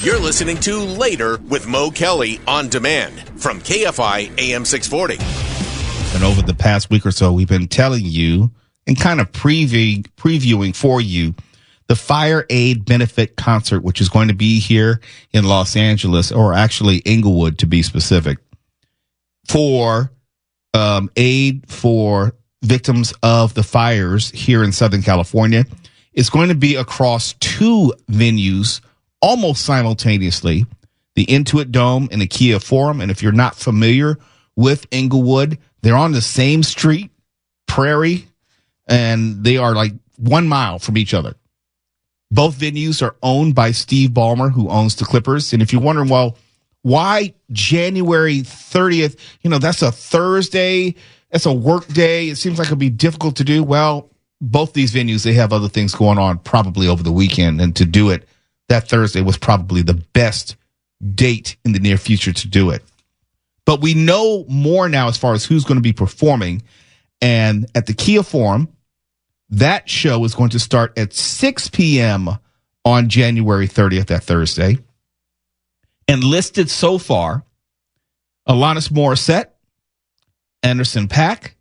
You're listening to Later with Mo Kelly on demand from KFI AM 640. And over the past week or so, we've been telling you and kind of previewing for you the FireAid benefit concert, which is going to be here in Los Angeles, or actually Inglewood to be specific, for aid for victims of the fires here in Southern California. It's going to be across two venues almost simultaneously, the Intuit Dome and the Kia Forum. And if you're not familiar with Inglewood, they're on the same street, Prairie, and they are like 1 mile from each other. Both venues are owned by Steve Ballmer, who owns the Clippers. And if you're wondering, well, why January 30th? You know, that's a Thursday. That's a work day. It seems like it'd be difficult to do. Well, both these venues, they have other things going on probably over the weekend. And to do it that Thursday was probably the best date in the near future to do it. But we know more now as far as who's going to be performing. And at the Kia Forum, that show is going to start at 6 p.m. on January 30th, that Thursday. And listed so far, Alanis Morissette, Anderson .Paak,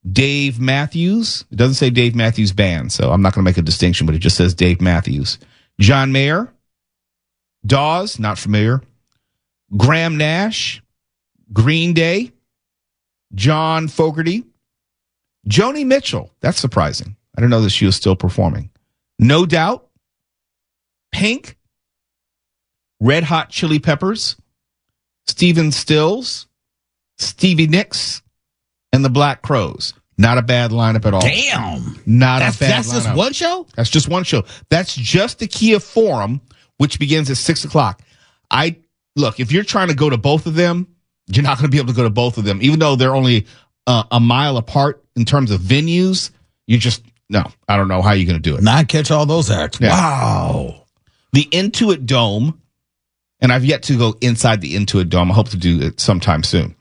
Dave Matthews. It doesn't say Dave Matthews Band, so I'm not going to make a distinction, but it just says Dave Matthews. John Mayer, Dawes, not familiar, Graham Nash, Green Day, John Fogerty, Joni Mitchell. That's surprising. I didn't know that she was still performing. No Doubt, Pink, Red Hot Chili Peppers, Stephen Stills, Stevie Nicks, and the Black Crowes. Not a bad lineup at all. Damn. That's just one show? That's just one show. That's just the Kia Forum, which begins at 6 o'clock. Look, if you're trying to go to both of them, you're not going to be able to go to both of them. Even though they're only a mile apart in terms of venues, I don't know how you're going to do it. Not catch all those acts. Yeah. Wow. The Intuit Dome, and I've yet to go inside the Intuit Dome. I hope to do it sometime soon.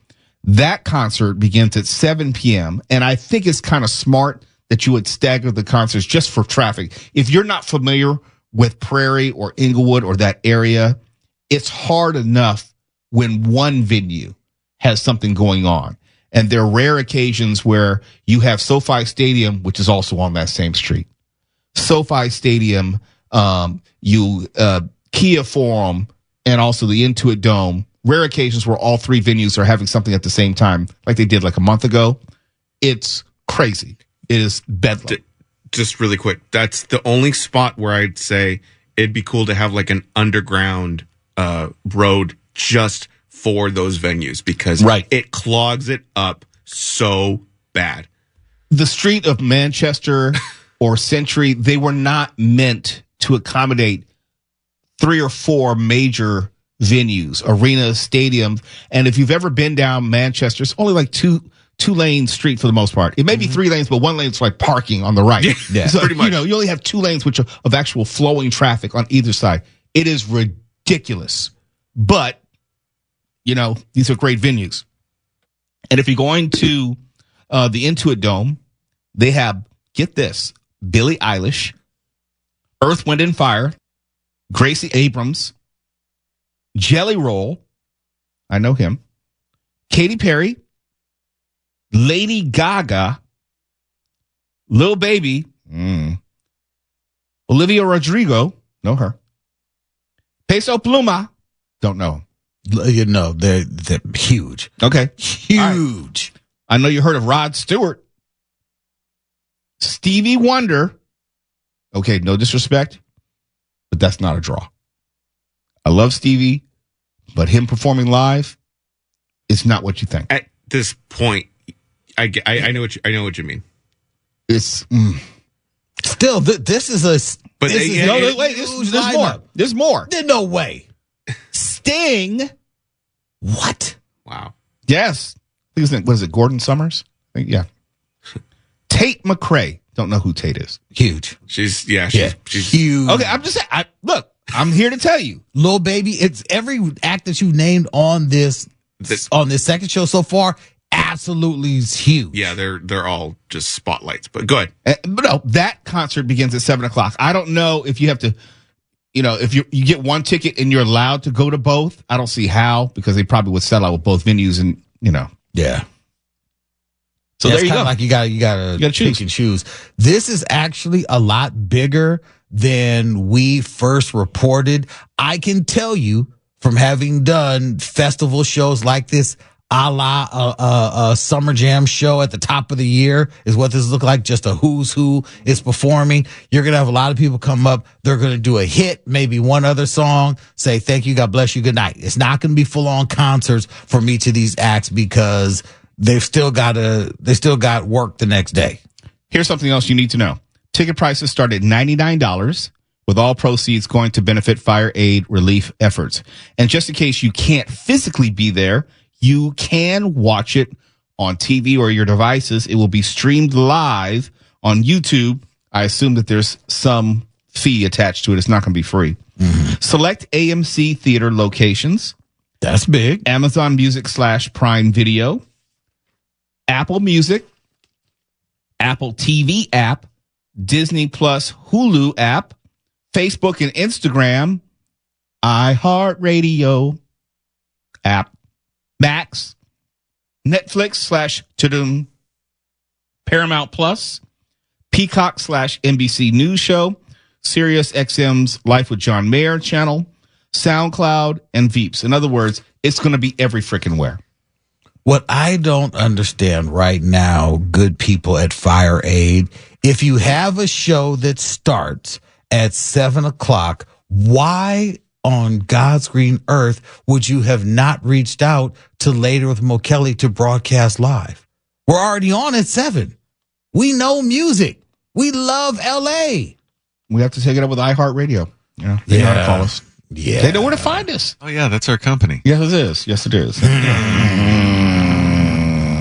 That concert begins at 7 p.m., and I think it's kind of smart that you would stagger the concerts just for traffic. If you're not familiar with Prairie or Inglewood or that area, it's hard enough when one venue has something going on. And there are rare occasions where you have SoFi Stadium, which is also on that same street. SoFi Stadium, Kia Forum, and also the Intuit Dome. Rare occasions where all three venues are having something at the same time, like they did like a month ago. It's crazy. It is bedlam. Just really quick, that's the only spot where I'd say it'd be cool to have like an underground road just for those venues, because it clogs it up so bad. The street of Manchester or Century, they were not meant to accommodate 3 or 4 major venues, arenas, stadiums. And if you've ever been down Manchester, it's only like two-lane street for the most part. It may be 3 lanes, but 1 lane's like parking on the right. Yeah, so, pretty much. You only have 2 lanes which are of actual flowing traffic on either side. It is ridiculous. But, these are great venues. And if you're going to the Intuit Dome, they have, get this, Billie Eilish, Earth, Wind, and Fire, Gracie Abrams, Jelly Roll, I know him, Katy Perry, Lady Gaga, Lil Baby, Olivia Rodrigo, know her, Peso Pluma, don't know. They're huge. Okay. Huge. Right. I know you heard of Rod Stewart, Stevie Wonder. Okay, no disrespect, but that's not a draw. I love Stevie, but him performing live, it's not what you think. At this point, I know what you mean. It's still this is a. But there's more. There's more. There's no way. Sting. What? Wow. Yes. What is it? Gordon Summers? Yeah. Tate McRae. Don't know who Tate is. Huge. She's huge. Okay, I'm just saying. Look, I'm here to tell you, Lil Baby. It's every act that you named on this second show so far. Absolutely is huge. Yeah, they're all just spotlights. But go ahead. But no, that concert begins at 7 o'clock. I don't know if you have to. if you get one ticket and you're allowed to go to both, I don't see how, because they probably would sell out with both venues and, Yeah. So there you go. Like you gotta pick and choose. This is actually a lot bigger than we first reported. I can tell you from having done festival shows like this, a la a Summer Jam show at the top of the year is what this look like. Just a who's who is performing. You're going to have a lot of people come up. They're going to do a hit, maybe one other song, say thank you, God bless you, good night. It's not going to be full on concerts from each of these acts because they still got work the next day. Here's something else you need to know. Ticket prices start at $99, with all proceeds going to benefit FireAid relief efforts. And just in case you can't physically be there, you can watch it on TV or your devices. It will be streamed live on YouTube. I assume that there's some fee attached to it. It's not going to be free. Mm-hmm. Select AMC theater locations. That's big. Amazon Music / Prime Video. Apple Music. Apple TV app. Disney Plus Hulu app. Facebook and Instagram. iHeartRadio app. Max, Netflix /Tudum, Paramount Plus, Peacock /NBC News Show, Sirius XM's Life with John Mayer channel, SoundCloud, and Veeps. In other words, it's going to be every freaking where. What I don't understand right now, good people at FireAid, if you have a show that starts at 7:00, why on God's green earth would you have not reached out to Later with Mo Kelly to broadcast live? We're already on at 7. We know music. We love LA. We have to take it up with iHeartRadio. They know how to call us. Yeah. They know where to find us. Oh yeah, that's our company. Yes, it is. Yes, it is.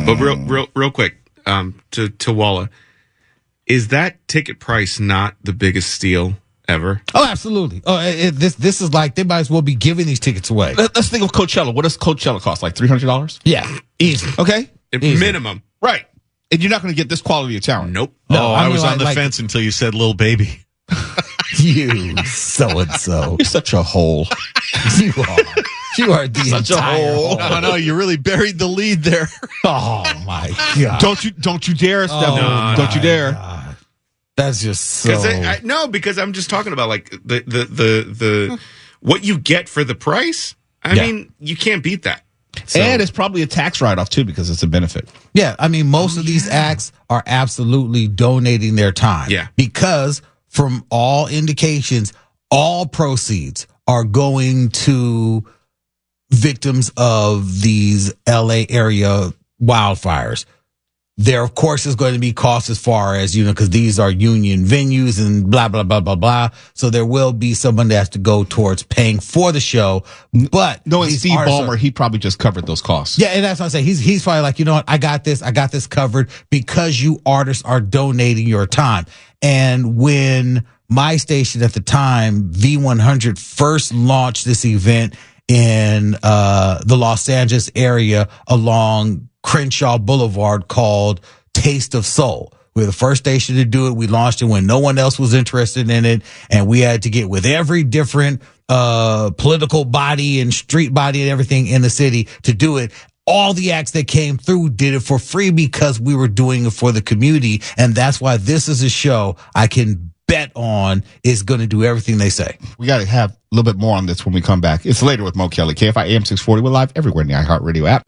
But real quick, to Walla, is that ticket price not the biggest steal ever? Oh, absolutely. Oh, this is like they might as well be giving these tickets away. Let's think of Coachella. What does Coachella cost? Like $300? Yeah, easy. Okay, easy. Minimum. Right. And you're not going to get this quality of talent. Nope. No, I was on the fence until you said "Lil Baby." You so and so. You're such a hole. You are. You are the such entire a hole. No, you really buried the lead there. Oh my God! Don't you dare, Steph. Don't you dare. God. That's just so. No, because I'm just talking about like the what you get for the price. I mean, you can't beat that. So. And it's probably a tax write-off too because it's a benefit. Yeah, I mean, most of these acts are absolutely donating their time. Yeah, because from all indications, all proceeds are going to victims of these LA area wildfires. There, of course, is going to be costs as far as, because these are union venues and blah, blah, blah, blah, blah. So there will be someone that has to go towards paying for the show. But knowing Steve Ballmer, he probably just covered those costs. Yeah, and that's what I say. He's probably like, you know what? I got this covered because you artists are donating your time. And when my station at the time, V100, first launched this event in the Los Angeles area along Crenshaw Boulevard called Taste of Soul. We were the first station to do it. We launched it when no one else was interested in it. And we had to get with every different political body and street body and everything in the city to do it. All the acts that came through did it for free because we were doing it for the community. And that's why this is a show I can bet on is going to do everything they say. We got to have a little bit more on this when we come back. It's Later with Mo Kelly. KFI AM 640. We're live everywhere in the iHeartRadio app.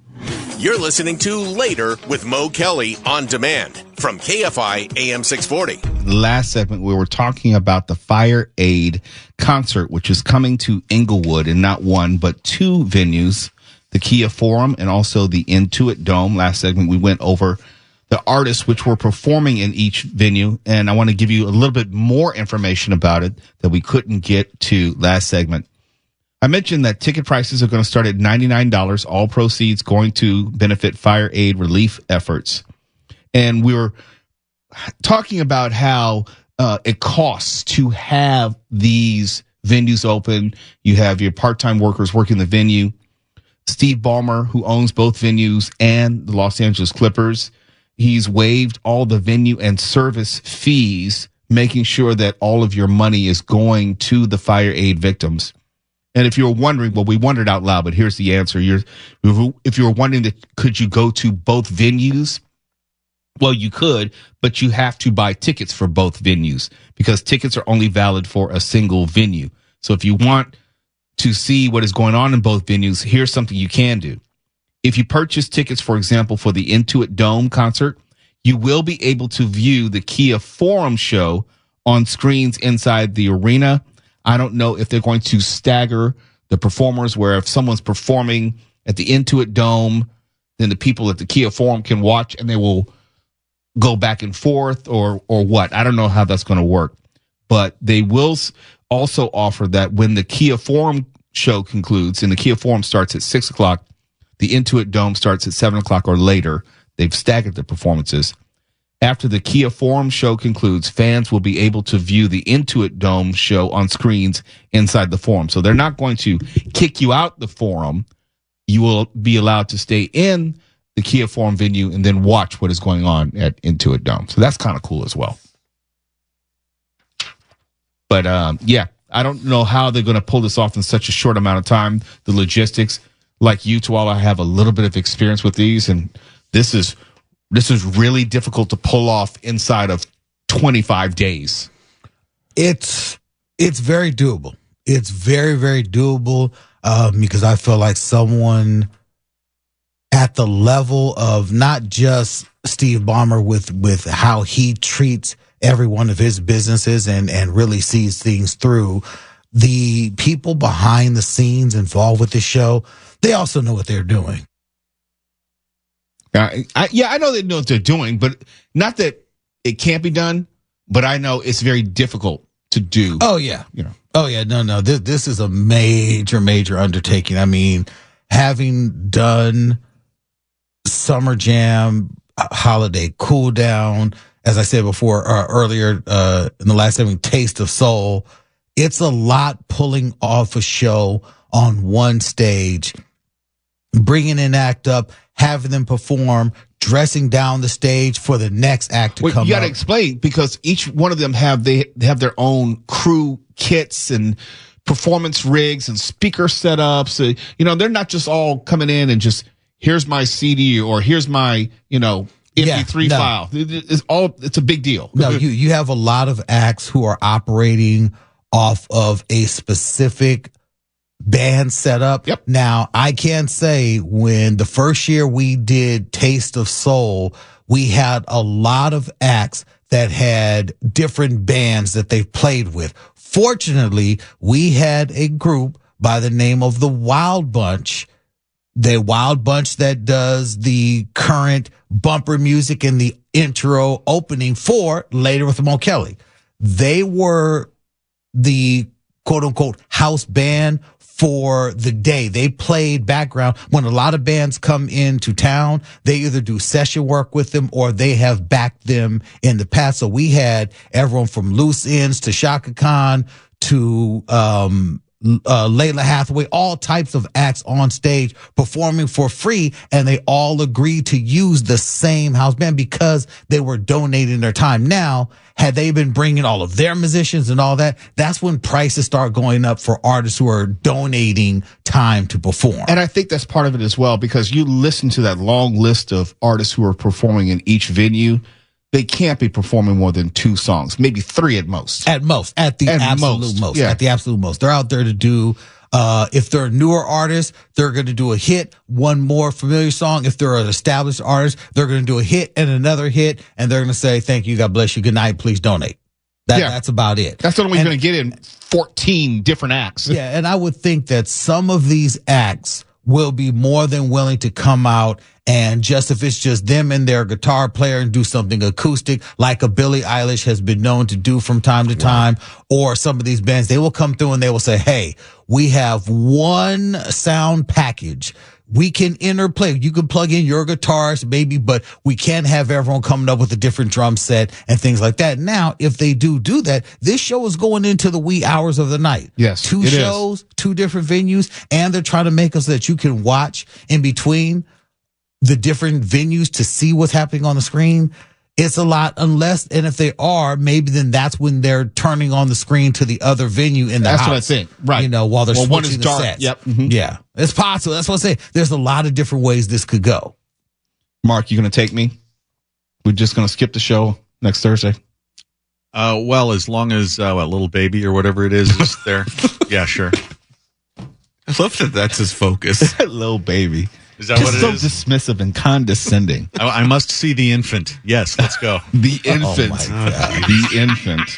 You're listening to Later with Mo Kelly on demand from KFI AM 640. Last segment, we were talking about the FireAid concert, which is coming to Inglewood in not one, but two venues, the Kia Forum and also the Intuit Dome. Last segment, we went over the artists which were performing in each venue, and I want to give you a little bit more information about it that we couldn't get to last segment. I mentioned that ticket prices are going to start at $99, all proceeds going to benefit FireAid relief efforts. And we were talking about how it costs to have these venues open. You have your part-time workers working the venue. Steve Ballmer, who owns both venues and the Los Angeles Clippers, he's waived all the venue and service fees making sure that all of your money is going to the FireAid victims. And if you're wondering, well, we wondered out loud, but here's the answer. If you're wondering that could you go to both venues? Well, you could, but you have to buy tickets for both venues because tickets are only valid for a single venue. So if you want to see what is going on in both venues, here's something you can do. If you purchase tickets, for example, for the Intuit Dome concert, you will be able to view the Kia Forum show on screens inside the arena. I don't know if they're going to stagger the performers where if someone's performing at the Intuit Dome, then the people at the Kia Forum can watch and they will go back and forth or what. I don't know how that's going to work. But they will also offer that when the Kia Forum show concludes and the Kia Forum starts at 6 o'clock, the Intuit Dome starts at 7 o'clock or later. They've staggered the performances. After the Kia Forum show concludes, fans will be able to view the Intuit Dome show on screens inside the Forum. So they're not going to kick you out the Forum. You will be allowed to stay in the Kia Forum venue and then watch what is going on at Intuit Dome. So that's kind of cool as well. But yeah, I don't know how they're going to pull this off in such a short amount of time. The logistics, like you, Tuala, I have a little bit of experience with these, and this is really difficult to pull off inside of 25 days. It's very doable. It's very, very doable because I feel like someone at the level of not just Steve Ballmer with how he treats every one of his businesses and really sees things through. The people behind the scenes involved with the show, they also know what they're doing. I know they know what they're doing, but not that it can't be done, but I know it's very difficult to do. Oh, yeah. You know. Oh, yeah. No. This is a major, major undertaking. I mean, having done Summer Jam, Holiday Cool Down, as I said before, earlier in the last segment, Taste of Soul, it's a lot pulling off a show on one stage, bringing an act up, having them perform, dressing down the stage for the next act to come. You got to explain because each one of them have their own crew kits and performance rigs and speaker setups. They're not just all coming in and just here's my CD or here's my MP3 file. It's a big deal. No, you have a lot of acts who are operating off of a specific band setup. Yep. Now, I can say when the first year we did Taste of Soul, we had a lot of acts that had different bands that they played with. Fortunately, we had a group by the name of the Wild Bunch. The Wild Bunch that does the current bumper music and the intro opening for Later with Mo Kelly. They were the quote unquote house band for the day. They played background. When a lot of bands come into town, they either do session work with them or they have backed them in the past. So we had everyone from Loose Ends to Shaka Khan to Layla Hathaway, all types of acts on stage performing for free, and they all agreed to use the same house band because they were donating their time. Now, had they been bringing all of their musicians and all that, that's when prices start going up for artists who are donating time to perform. And I think that's part of it as well, because you listen to that long list of artists who are performing in each venue. They can't be performing more than 2 songs, maybe 3 at most. At the absolute most. Yeah. At the absolute most. They're out there to do, if they're a newer artist, they're going to do a hit, one more familiar song. If they're an established artist, they're going to do a hit and another hit, and they're going to say, thank you, God bless you, good night, please donate. That's about it. That's the only way you're going to get in 14 different acts. Yeah, and I would think that some of these acts will be more than willing to come out and just if it's just them and their guitar player and do something acoustic like a Billie Eilish has been known to do from time to time, or some of these bands, they will come through and they will say, hey, we have one sound package. We can interplay. You can plug in your guitars, maybe, but we can't have everyone coming up with a different drum set and things like that. Now, if they do that, this show is going into the wee hours of the night. Yes, 2 shows, 2 different venues, and they're trying to make us so that you can watch in between the different venues to see what's happening on the screen. it's a lot, unless, and if they are, maybe then that's when they're turning on the screen to the other venue in the house. That's what I think. Right. You know, while they're switching one is the dark. sets. Yep. Mm-hmm. Yeah. It's possible. That's what I say. There's a lot of different ways this could go. Mark, you going to take me? We're just going to skip the show next Thursday. Well, as long as Little Baby or whatever it is there. Yeah, sure. I love that that's his focus. Little Baby. Is that just what it so is? dismissive and condescending. I must see the infant. Yes, let's go. The infant. Oh my God. The infant.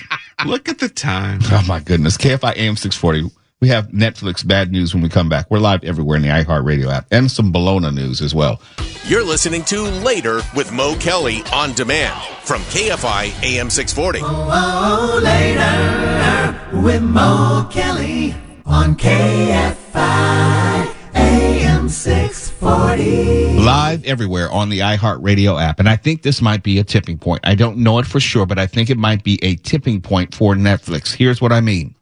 Look at the time. Oh, my goodness. KFI AM 640. We have Netflix bad news when we come back. We're live everywhere in the iHeartRadio app and some Bologna news as well. You're listening to Later with Mo Kelly on demand from KFI AM 640. Oh, later with Mo Kelly on KFI AM 640. Live everywhere on the iHeartRadio app. And I think this might be a tipping point. I don't know it for sure, but I think it might be a tipping point for Netflix. Here's what I mean.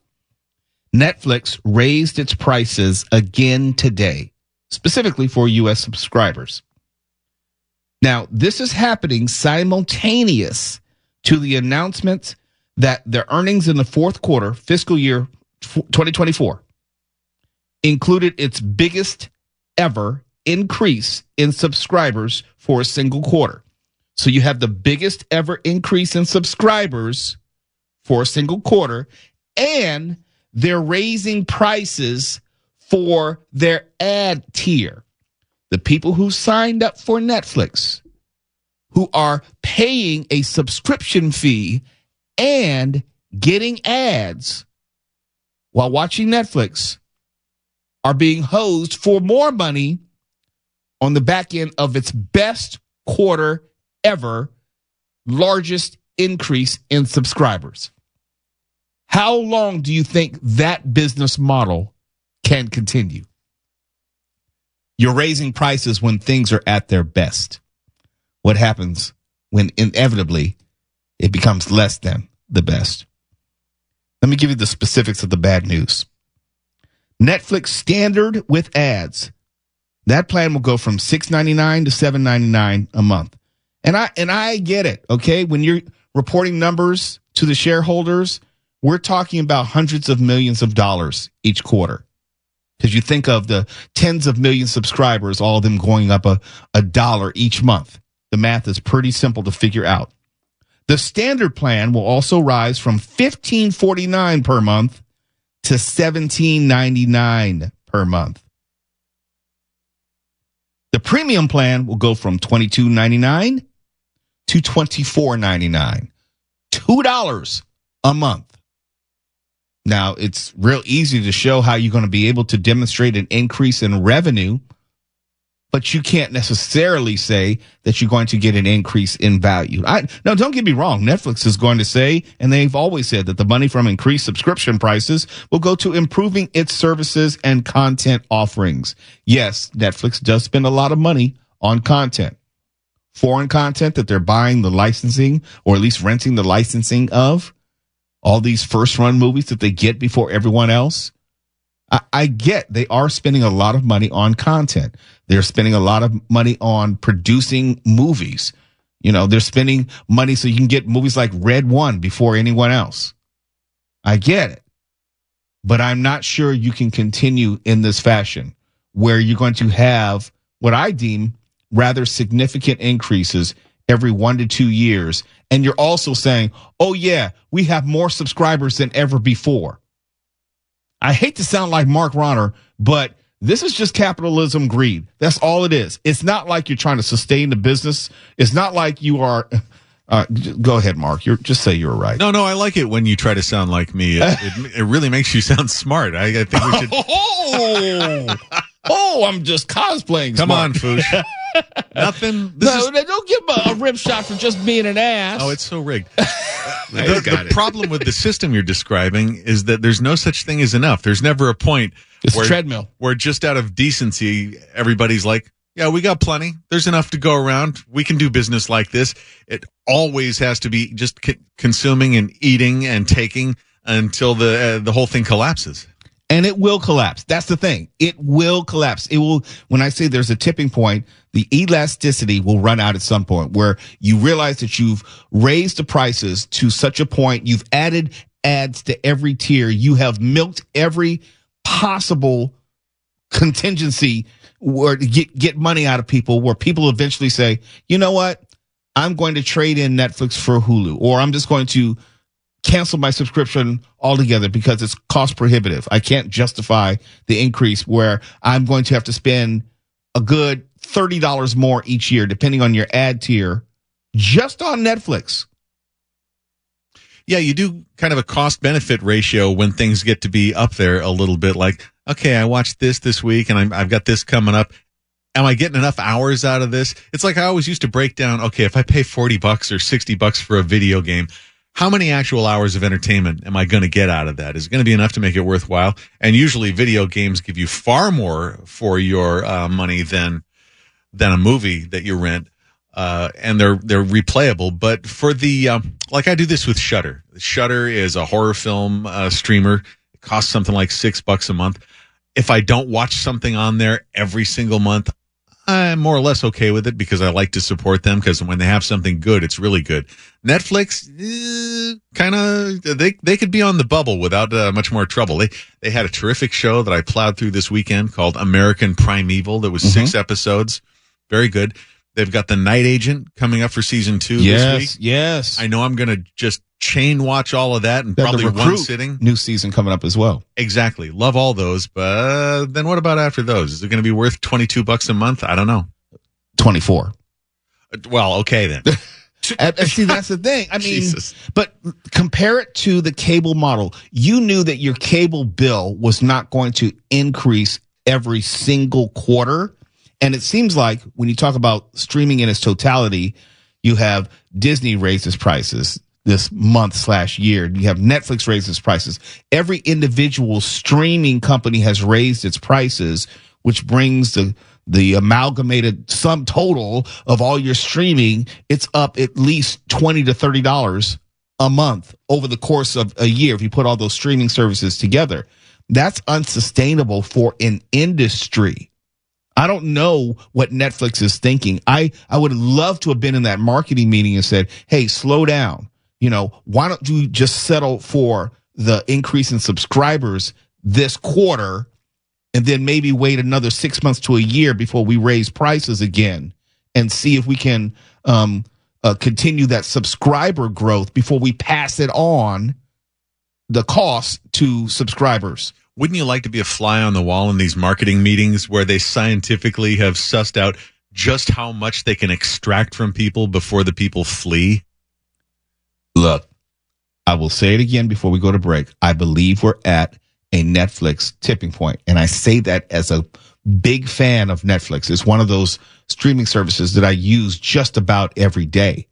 Netflix raised its prices again today, specifically for U.S. subscribers. Now, this is happening simultaneous to the announcement that their earnings in the fourth quarter, fiscal year 2024, included its biggest ever increase in subscribers for a single quarter. So you have the biggest ever increase in subscribers for a single quarter, and they're raising prices for their ad tier. The people who signed up for Netflix, who are paying a subscription fee and getting ads while watching Netflix, are being hosed for more money on the back end of its best quarter ever, largest increase in subscribers. How long do you think that business model can continue? You're raising prices when things are at their best. What happens when inevitably it becomes less than the best? Let me give you the specifics of the bad news. Netflix standard with ads. That plan will go from $6.99 to $7.99 a month. And I get it, okay? When you're reporting numbers to the shareholders, we're talking about hundreds of millions of dollars each quarter. Because you think of the tens of million subscribers, all of them going up a dollar each month. The math is pretty simple to figure out. The standard plan will also rise from $15.49 per month to $17.99 per month. The premium plan will go from $22.99 to $24.99. $2 a month. Now, it's real easy to show how you're going to be able to demonstrate an increase in revenue, but you can't necessarily say that you're going to get an increase in value. No, don't get me wrong. Netflix is going to say, and they've always said, that the money from increased subscription prices will go to improving its services and content offerings. Yes, Netflix does spend a lot of money on content. Foreign content that they're buying the licensing, or at least renting the licensing of. All these first-run movies that they get before everyone else. I get they are spending a lot of money on content. They're spending a lot of money on producing movies. You know, they're spending money so you can get movies like Red One before anyone else. I get it. But I'm not sure you can continue in this fashion where you're going to have what I deem rather significant increases every 1 to 2 years. And you're also saying, oh, yeah, we have more subscribers than ever before. I hate to sound like Mark Ronner, but this is just capitalism greed. That's all it is. It's not like you're trying to sustain the business. It's not like you are. Go ahead, Mark. Just say you're right. No, I like it when you try to sound like me. It really makes you sound smart. I think we should. I'm just cosplaying. Come smart. on, Foosh. Nothing. Don't give him a rip shot for just being an ass. Oh, it's so rigged. The problem with the system you're describing is that there's no such thing as enough. There's never a point it's a treadmill where just out of decency, everybody's like, yeah, we got plenty. There's enough to go around. We can do business like this. It always has to be just consuming and eating and taking until the whole thing collapses. And it will collapse. That's the thing. It will collapse. It will, when I say there's a tipping point, the elasticity will run out at some point where you realize that you've raised the prices to such a point. You've added ads to every tier. You have milked every possible contingency where to get money out of people, where people eventually say, you know what? I'm going to trade in Netflix for Hulu, or I'm just going to cancel my subscription altogether because it's cost prohibitive. I can't justify the increase where I'm going to have to spend a good $30 more each year, depending on your ad tier, just on Netflix. Yeah, you do kind of a cost benefit ratio when things get to be up there a little bit. Like, okay, I watched this week and I've got this coming up. Am I getting enough hours out of this? It's like I always used to break down, okay, if I pay $40 or $60 for a video game, how many actual hours of entertainment am I going to get out of that? Is it going to be enough to make it worthwhile? And usually video games give you far more for your money than a movie that you rent. And they're replayable. But for the, like I do this with Shudder. Shudder is a horror film streamer. It costs something like $6 a month. If I don't watch something on there every single month, I'm more or less okay with it because I like to support them, because when they have something good, it's really good. Netflix, kind of, they could be on the bubble without much more trouble. They had a terrific show that I plowed through this weekend called American Primeval. There was 6 episodes. Very good. They've got The Night Agent coming up for season 2 this week. Yes. I know I'm going to just chain watch all of that in probably one sitting. New season coming up as well. Exactly. Love all those. But then what about after those? Is it going to be worth $22 a month? I don't know. 24. Well, okay then. See, that's the thing. I mean, Jesus. But compare it to the cable model. You knew that your cable bill was not going to increase every single quarter. And it seems like when you talk about streaming in its totality, you have Disney raise its prices this month/year. You have Netflix raise its prices. Every individual streaming company has raised its prices, which brings the amalgamated sum total of all your streaming. It's up at least $20 to $30 a month over the course of a year if you put all those streaming services together. That's unsustainable for an industry. I don't know what Netflix is thinking. I would love to have been in that marketing meeting and said, hey, slow down. You know, why don't you just settle for the increase in subscribers this quarter and then maybe wait another 6 months to a year before we raise prices again and see if we can continue that subscriber growth before we pass it on the cost to subscribers. Wouldn't you like to be a fly on the wall in these marketing meetings where they scientifically have sussed out just how much they can extract from people before the people flee? Look, I will say it again before we go to break. I believe we're at a Netflix tipping point. And I say that as a big fan of Netflix. It's one of those streaming services that I use just about every day.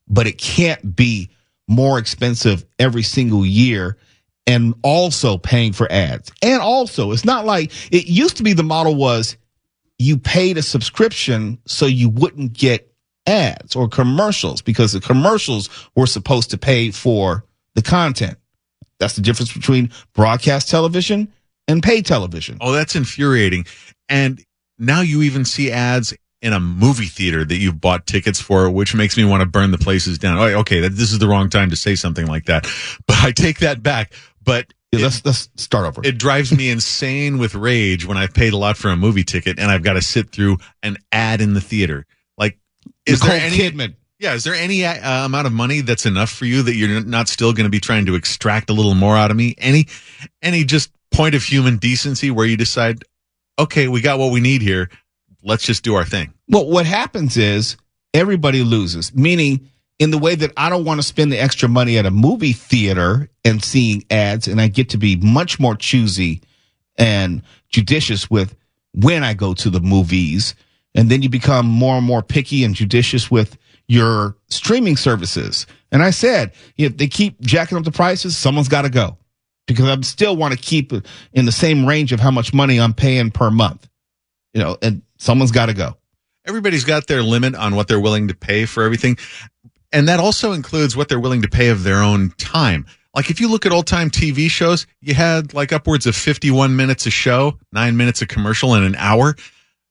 But it can't be more expensive every single year and also paying for ads. And also, it's not like it used to be. The model was you paid a subscription so you wouldn't get ads or commercials because the commercials were supposed to pay for the content. That's the difference between broadcast television and pay television. Oh, that's infuriating. And now you even see ads in a movie theater that you've bought tickets for, which makes me want to burn the places down. Oh, okay, this is the wrong time to say something like that. But I take that back. But let's start over. It drives me insane with rage when I've paid a lot for a movie ticket and I've got to sit through an ad in the theater. Like, is there any Kidman? Yeah, is there any amount of money that's enough for you that you're not still going to be trying to extract a little more out of me? Any just point of human decency where you decide, okay, we got what we need here. Let's just do our thing. Well, what happens is everybody loses, meaning in the way that I don't want to spend the extra money at a movie theater and seeing ads, and I get to be much more choosy and judicious with when I go to the movies. And then you become more and more picky and judicious with your streaming services. And I said, if they keep jacking up the prices, someone's got to go, because I still want to keep it in the same range of how much money I'm paying per month, and someone's got to go. Everybody's got their limit on what they're willing to pay for everything. And that also includes what they're willing to pay of their own time. Like if you look at old time TV shows, you had like upwards of 51 minutes a show, 9 minutes of commercial, and an hour.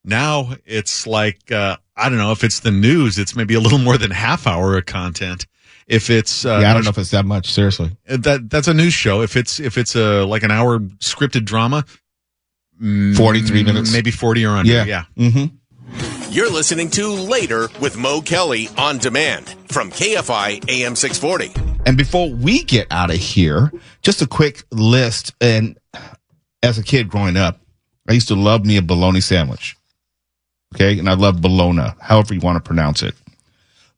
Now it's like, I don't know if it's the news, it's maybe a little more than half hour of content. If it's, I don't know if it's that much. Seriously. That's a news show. If it's like an hour scripted drama, 43 minutes, maybe 40 or under. Yeah. Mm-hmm. You're listening to Later with Mo Kelly on demand from KFI AM 640. And before we get out of here, just a quick list. And as a kid growing up, I used to love me a bologna sandwich. Okay. And I love Bologna, however you want to pronounce it.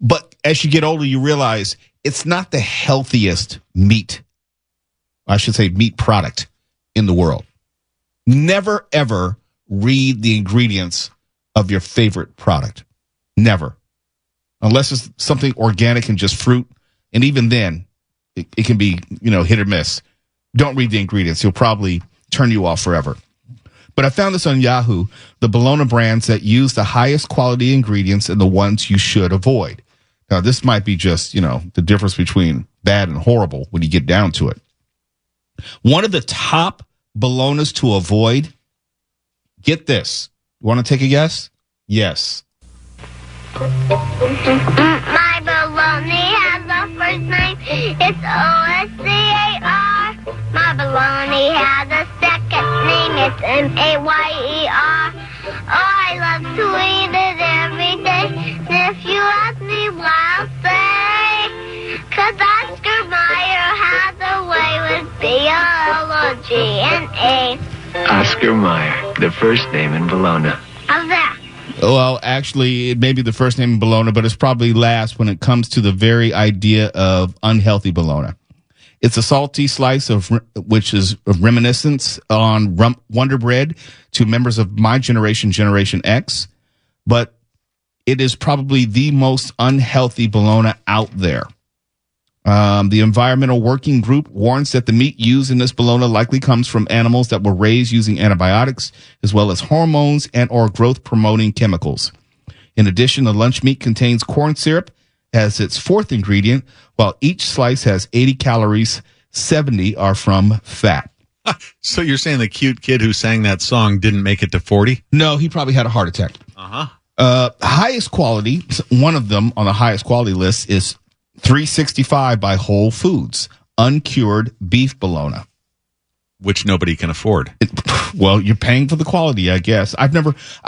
But as you get older, you realize it's not the healthiest meat. I should say meat product in the world. Never, ever read the ingredients of your favorite product. Never. Unless it's something organic and just fruit. And even then, it can be, hit or miss. Don't read the ingredients. You'll probably turn you off forever. But I found this on Yahoo, the Bologna brands that use the highest quality ingredients and the ones you should avoid. Now, this might be just, the difference between bad and horrible when you get down to it. One of the top Bolognas to avoid, get this. You want to take a guess? Yes. My bologna has a first name. It's O-S-C-A-R. My bologna has a second name. It's M-A-Y-E-R. Oh, I love to eat it every day. And if you ask me why, I'll say, 'cause Oscar Mayer has a way with B-O-L-O-G-N-A. Oscar Mayer, the first name in Bologna. How's that? Well, actually, it may be the first name in Bologna, but it's probably last when it comes to the very idea of unhealthy Bologna. It's a salty slice which is a reminiscence on Wonder Bread to members of my generation, Generation X, but it is probably the most unhealthy Bologna out there. The Environmental Working Group warns that the meat used in this Bologna likely comes from animals that were raised using antibiotics, as well as hormones and or growth-promoting chemicals. In addition, the lunch meat contains corn syrup as its fourth ingredient, while each slice has 80 calories, 70 are from fat. So you're saying the cute kid who sang that song didn't make it to 40? No, he probably had a heart attack. Highest quality, one of them on the highest quality list is 365 by Whole Foods, uncured beef Bologna. Which nobody can afford. Well, you're paying for the quality, I guess. I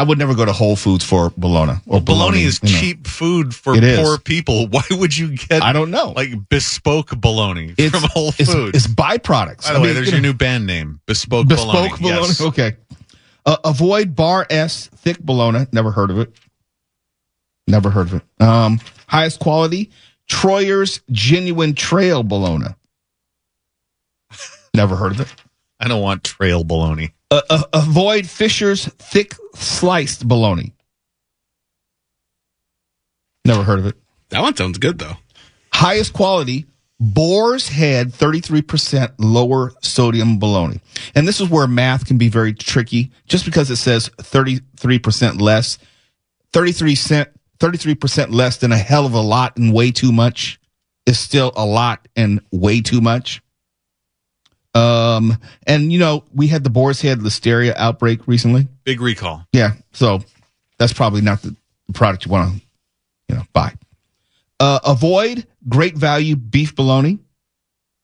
would never go to Whole Foods for Bologna. Well, bologna is cheap food for poor people. Why would you get, I don't know, like bespoke bologna from Whole Foods? It's byproducts. By the way, there's your new band name, Bespoke Bologna. Bespoke Bologna, yes. Okay. Avoid Bar S thick Bologna. Never heard of it. Never heard of it. Highest quality, Troyer's Genuine Trail Bologna. Never heard of it. I don't want trail bologna. Avoid Fisher's thick sliced bologna. Never heard of it. That one sounds good, though. Highest quality, Boar's Head 33% lower sodium bologna. And this is where math can be very tricky. Just because it says 33% less, 33% less than a hell of a lot and way too much is still a lot and way too much. And we had the Boar's Head Listeria outbreak recently. Big recall. Yeah. So that's probably not the product you want to, buy. Avoid Great Value beef bologna.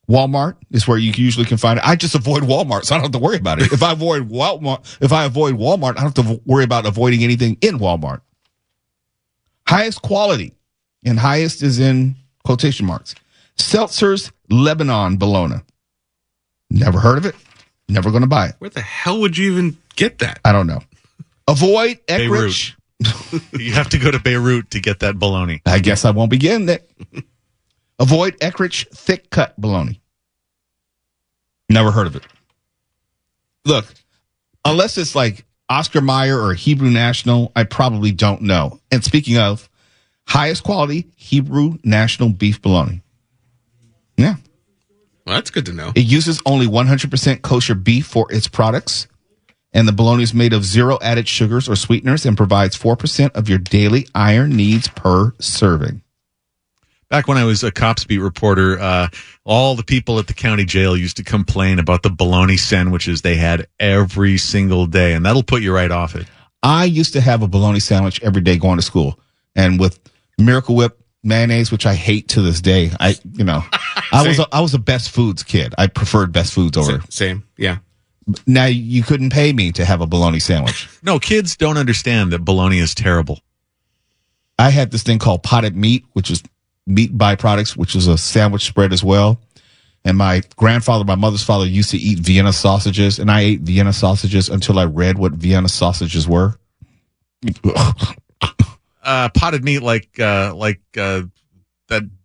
Walmart is where you usually can find it. I just avoid Walmart, so I don't have to worry about it. If I avoid Walmart, I don't have to worry about avoiding anything in Walmart. Highest quality, and highest is in quotation marks. Seltzer's Lebanon bologna. Never heard of it. Never going to buy it. Where the hell would you even get that? I don't know. Avoid Eckrich. You have to go to Beirut to get that bologna. I guess I won't be getting it. Avoid Eckrich thick cut bologna. Never heard of it. Look, unless it's like Oscar Mayer or Hebrew National, I probably don't know. And speaking of, highest quality Hebrew National beef bologna. Yeah. Well, that's good to know. It uses only 100% kosher beef for its products. And the bologna is made of zero added sugars or sweeteners and provides 4% of your daily iron needs per serving. Back when I was a cops beat reporter, all the people at the county jail used to complain about the bologna sandwiches they had every single day, and that'll put you right off it. I used to have a bologna sandwich every day going to school, and with Miracle Whip mayonnaise, which I hate to this day. I was a Best Foods kid. I preferred Best Foods over. Same. Yeah. Now you couldn't pay me to have a bologna sandwich. No, kids don't understand that bologna is terrible. I had this thing called potted meat, which is meat byproducts, which is a sandwich spread as well. And my grandfather, my mother's father, used to eat Vienna sausages, and I ate Vienna sausages until I read what Vienna sausages were. Potted meat, like that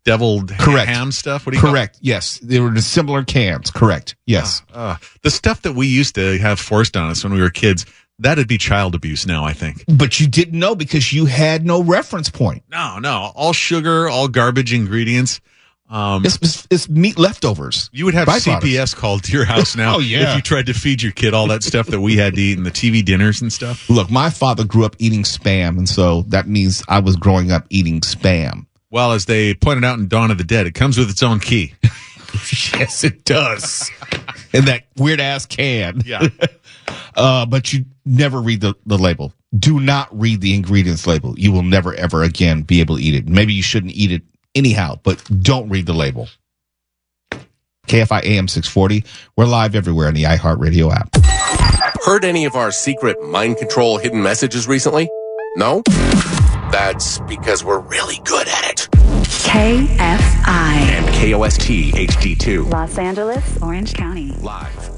deviled ham stuff. What do you Correct. Call it? Yes, they were in similar cans. Correct. Yes. The stuff that we used to have forced on us when we were kids, that'd be child abuse now, I think. But you didn't know because you had no reference point. No, all sugar, all garbage ingredients. It's meat leftovers. You would have CPS called to your house now if you tried to feed your kid all that stuff that we had to eat and the TV dinners and stuff. Look, my father grew up eating Spam, and so that means I was growing up eating Spam. Well, as they pointed out in Dawn of the Dead, it comes with its own key. Yes, it does. In that weird-ass can. Yeah. But you never read the label. Do not read the ingredients label. You will never, ever again be able to eat it. Maybe you shouldn't eat it anyhow, but don't read the label. KFI AM 640. We're live everywhere on the iHeartRadio app. Heard any of our secret mind control hidden messages recently? No? That's because we're really good at it. KFI and KOST HD2. Los Angeles, Orange County. Live.